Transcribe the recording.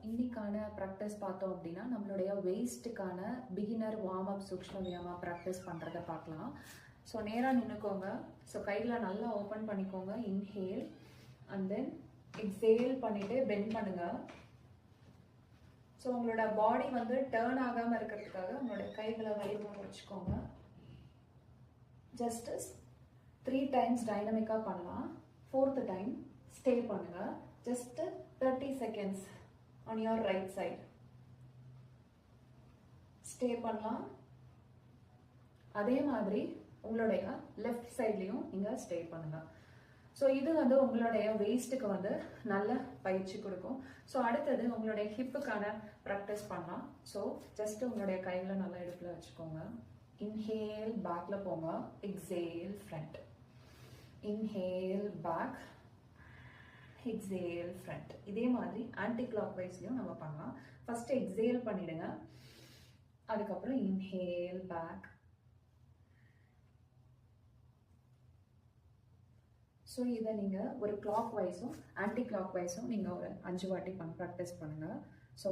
இன்னைக்கான ப்ராக்டிஸ் பார்த்தோம் அப்படின்னா நம்மளுடைய வெயிஸ்ட்டுக்கான பிகினர் வார்ம் அப் சூக்ஷ்ம வியாமா ப்ராக்டிஸ் பண்ணுறதை பார்க்கலாம். ஸோ நேராக நின்றுக்கோங்க. ஸோ கையில் நல்லா ஓப்பன் பண்ணிக்கோங்க. இன்ஹேல் அண்ட் தென் எக்ஸேல் பண்ணிவிட்டு பெண்ட் பண்ணுங்கள். ஸோ உங்களோட பாடி வந்து டேர்ன் ஆகாமல் இருக்கிறதுக்காக உங்களோட கைகளை வயிறு வச்சுக்கோங்க. ஜஸ்ட் 3 times டைனமிக்காக பண்ணலாம். 4th டைம் ஸ்டே பண்ணுங்கள். Just 30 seconds on your right side. Stay பண்ணலாம். அதே மாதிரி உங்களுடைய லெஃப்ட் சைட்லையும் நீங்கள் ஸ்டே பண்ணுங்க. ஸோ இது வந்து உங்களுடைய வெயிஸ்ட்டுக்கு வந்து நல்ல பயிற்சி கொடுக்கும். ஸோ அடுத்தது உங்களுடைய ஹிப்புக்கான ப்ராக்டிஸ் பண்ணலாம். ஸோ ஜஸ்ட் உங்களுடைய கைகளை நல்லா இடுப்பில் வச்சுக்கோங்க. இன்ஹேல் பேக்கில் போங்க. Exhale front. Inhale back, exhale front. இதே மாதிரி ஆன்டி கிளாக் வைஸ்லையும் நம்ம பண்ணலாம். ஃபர்ஸ்ட் எக்ஸேல் பண்ணிடுங்க. அதுக்கப்புறம் இன்ஹேல் பேக். ஸோ இதை நீங்கள் ஒரு கிளாக் வைஸும் ஆன்டி கிளாக் வைஸும் நீங்கள் ஒரு 5 வாட்டி ப்ராக்டிஸ் பண்ணுங்கள். ஸோ